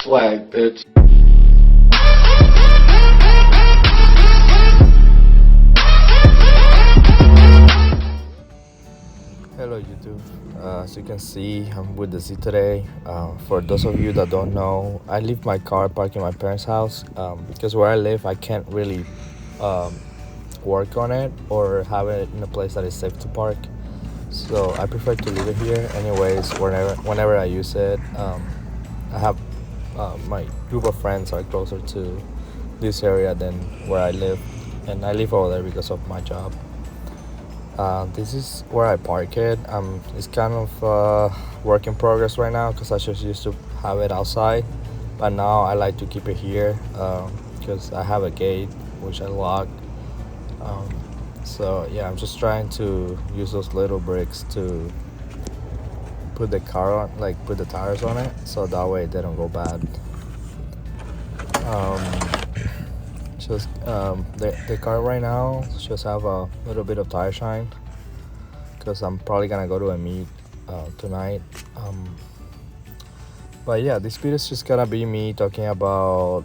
Swag, bitch. Hello YouTube. As you can see, I'm with the Z today. For those of you that don't know, I leave my car parked in my parents' house because where I live, I can't really um, work on it or have it in a place that is safe to park. So I prefer to leave it here. Anyways, whenever I use it, I have my group of friends are closer to this area than where I live, and I live over there because of my job. This is where I park it. It's kind of work in progress right now because I just used to have it outside, but now I like to keep it here because I have a gate which I lock. Um, so yeah, I'm just trying to use those little bricks to put the car on, like put the tires on it, so that way they don't go bad. Um, the car right now just have a little bit of tire shine because I'm probably gonna go to a meet tonight. But yeah, this video is just gonna be me talking about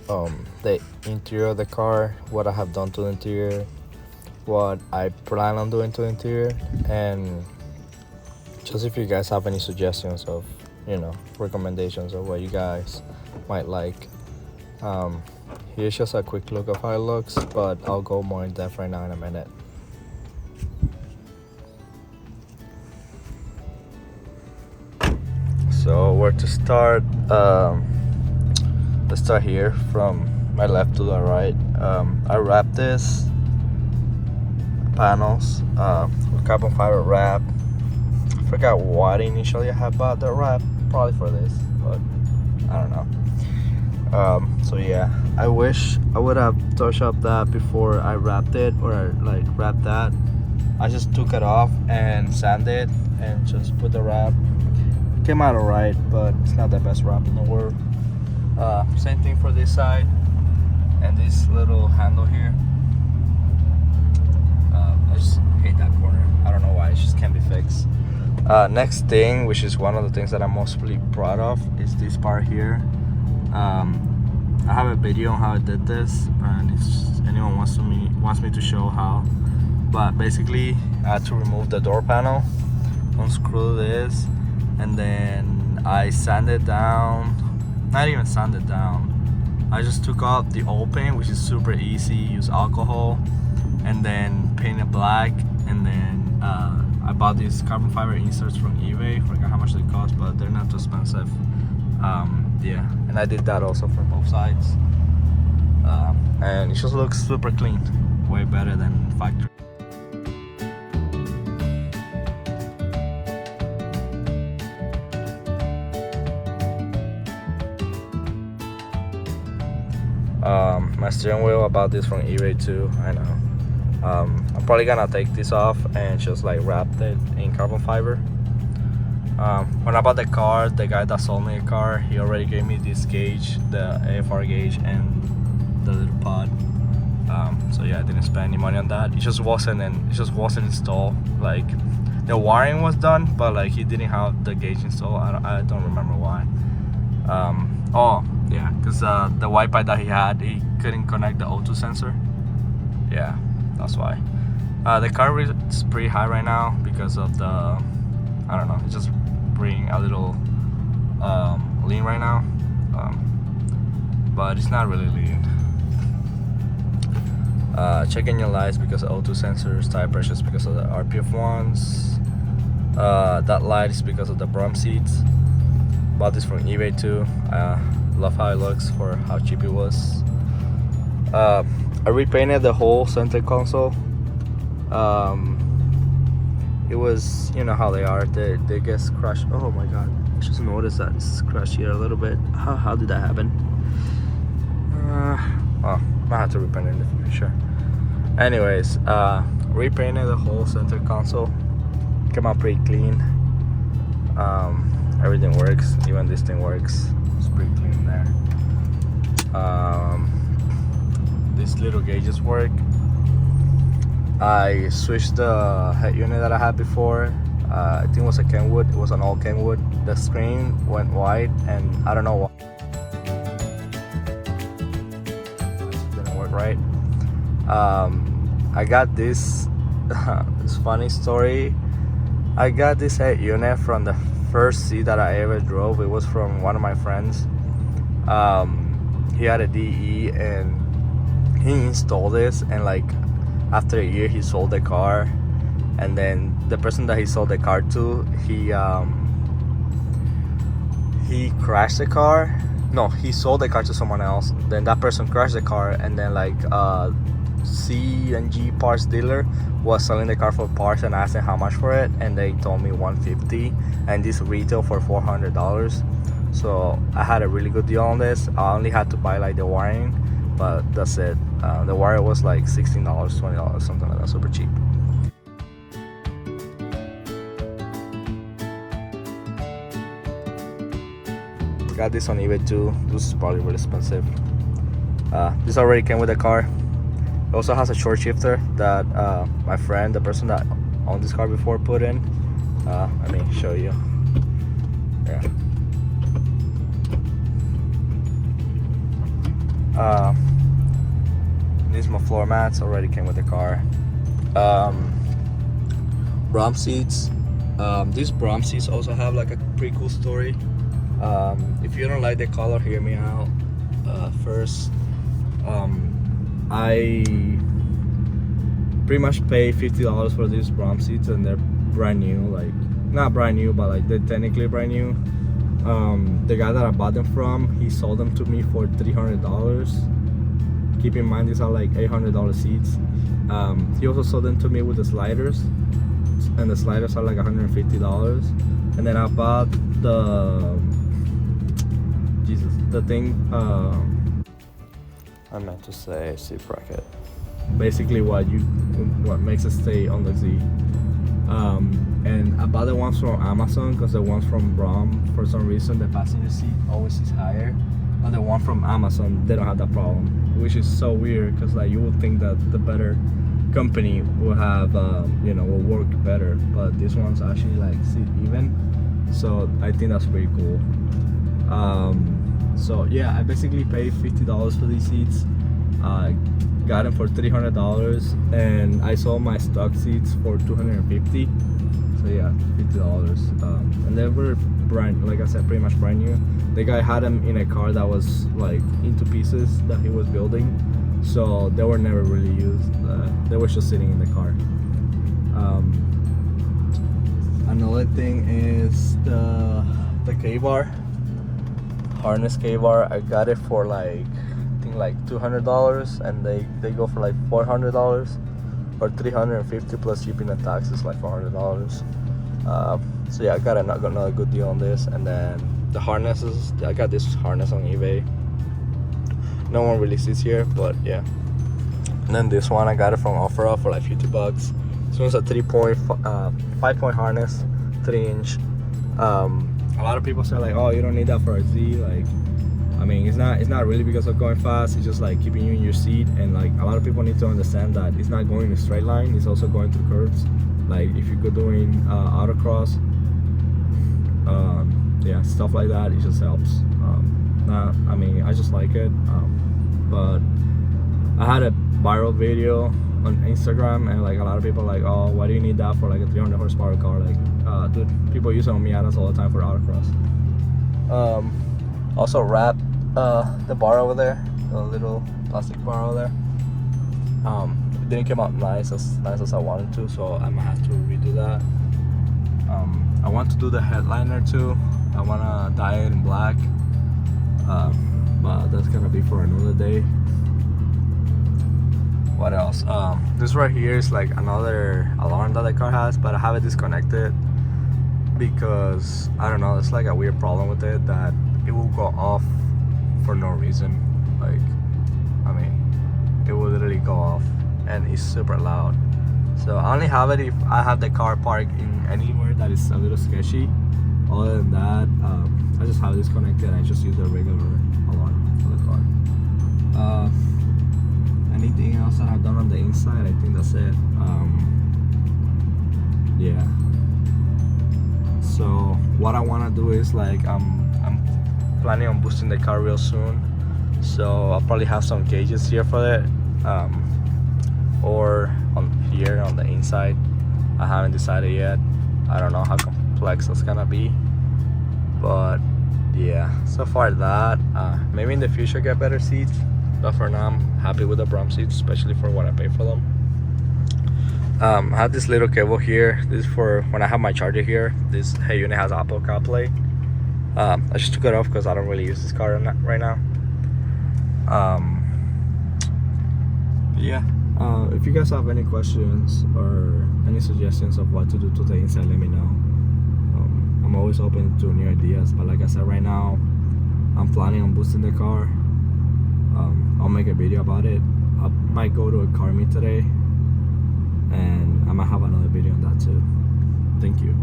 the interior of the car, what I have done to the interior, what I plan on doing to the interior, and just if you guys have any suggestions of, recommendations of what you guys might like. Here's just a quick look of how it looks, but I'll go more in depth right now in a minute. So where to start? Let's start here from my left to the right. I wrapped this panels with carbon fiber wrap. I forgot what initially I had bought the wrap, probably for this, but I don't know. So yeah, I wish I would have touched up that before I wrapped it, or like wrapped that. I just took it off and sanded and just put the wrap. It came out alright, but it's not the best wrap in the world. Same thing for this side and this little handle here. I just hate that corner. I don't know why, it just can't be fixed. Next thing, which is one of the things that I'm mostly proud of, is this part here. I have a video on how I did this, and if anyone wants me to show how. But basically, I had to remove the door panel, unscrew this, and then I sanded down. Not even sanded down. I just took out the old paint, which is super easy. Use alcohol, and then paint it black, and then I bought these carbon fiber inserts from eBay. Forgot how much they cost, but they're not too expensive. Yeah, and I did that also for both sides, and it just looks super clean, way better than factory. My steering wheel, I bought this from eBay too. I know. I'm probably gonna take this off and just like wrap it in carbon fiber. When I bought the car, the guy that sold me a car, he already gave me this gauge, the AFR gauge, and the little pod. So yeah, I didn't spend any money on that. It just wasn't installed. Like, the wiring was done, but like he didn't have the gauge installed. I don't remember why. Oh yeah, because the Wi-Fi that he had, he couldn't connect the O2 sensor. Yeah, that's why. The car is pretty high right now because of the, I don't know, it's just bring a little lean right now, but it's not really lean. Checking your lights because of O2 sensors, tire pressures because of the RPF ones. That light is because of the brum seats. Bought this from eBay too. Love how it looks for how cheap it was. I repainted the whole center console. It was, you know how they are, they get crushed. Oh my god, I just noticed that it's crushed here a little bit. How did that happen? Oh, I have to repaint it in the future. Anyways, repainted the whole center console. Came out pretty clean. Everything works, even this thing works. It's pretty clean there. These little gauges work. I switched the head unit that I had before. I think it was a Kenwood. It was an all Kenwood. The screen went white, and I don't know why. right? I got this this funny story. I got this head unit from the first seat that I ever drove. It was from one of my friends. He had a DE and he installed this, and like after a year he sold the car. And then the person that he sold the car to, he crashed the car. No, he sold the car to someone else. Then that person crashed the car, and then like C and G parts dealer was selling the car for parts, and asked them how much for it, and they told me $150, and this retail for $400. So I had a really good deal on this. I only had to buy like the wiring, but that's it. The wire was like $16, $20, something like that, super cheap. Got this on eBay too. This is probably really expensive. This already came with the car. It also has a short shifter that my friend, the person that owned this car before, put in. Let me show you. Yeah. These are my floor mats. Already came with the car. Brom seats. These Brom seats also have like a pretty cool story. If you don't like the color, hear me out. First, I pretty much pay $50 for these Brom seats, and they're brand new. Like, not brand new, but like they're technically brand new. The guy that I bought them from, he sold them to me for $300. Keep in mind these are like $800 seats. He also sold them to me with the sliders, and the sliders are like $150. And then I bought the thing, I meant to say seat bracket. Basically what makes it stay on the seat. And I bought the ones from Amazon, because the ones from Brom, for some reason the passenger seat always is higher. And the one from Amazon, they don't have that problem, which is so weird, because like you would think that the better company will have will work better, but this one's actually like sit even. So I think that's pretty cool. So yeah, I basically paid $50 for these seats. Got them for $300, and I sold my stock seats for $250. So yeah, $50. And they were brand, like I said, pretty much brand new. The guy had them in a car that was like into pieces that he was building, so they were never really used. They were just sitting in the car. Another thing is the K-bar, harness K-bar. I got it for like, I think like $200, and they go for like $400 or $350 plus shipping and taxes, like $400. So yeah, I got another good deal on this. And then the harnesses, I got this harness on eBay. No one really sees here, but yeah. And then this one, I got it from OfferUp for like $50. This one's a 5-point harness, 3-inch. A lot of people say like, oh, you don't need that for a Z. Like, I mean, it's not really because of going fast. It's just like keeping you in your seat. And like, a lot of people need to understand that it's not going in a straight line. It's also going through curves. Like if you go doing autocross, yeah, stuff like that, it just helps. I mean, I just like it. But I had a viral video on Instagram, and like a lot of people are like, oh, why do you need that for like a 300 horsepower car? Like, dude, people use it on Miatas all the time for autocross. Also wrap the bar over there, the little plastic bar over there. It didn't come out nice as I wanted to, so I might have to redo that. I want to do the headliner too. I want to dye it in black, but that's gonna be for another day. What else? This right here is like another alarm that the car has, but I have it disconnected because I don't know, it's like a weird problem with it that it will go off for no reason. Like, I mean, it will literally go off, and it's super loud. So I only have it if I have the car parked in anywhere that is a little sketchy. Other than that, I just have it disconnected, and I just use the regular alarm for the car. Anything else that I've done on the inside? I think that's it. Yeah. So what I want to do is like I'm planning on boosting the car real soon. So I'll probably have some gauges here for it. or on here on the inside. I haven't decided yet. I don't know how complex it's gonna be, but yeah, so far that maybe in the future get better seats, but for now I'm happy with the Brum seats, especially for what I pay for them. I have this little cable here. This is for when I have my charger here. This Hey unit has Apple CarPlay. I just took it off because I don't really use this car right now. Yeah. If you guys have any questions or any suggestions of what to do to the inside, let me know. I'm always open to new ideas, but like I said, right now I'm planning on boosting the car. I'll make a video about it. I might go to a car meet today, and I might have another video on that too. Thank you.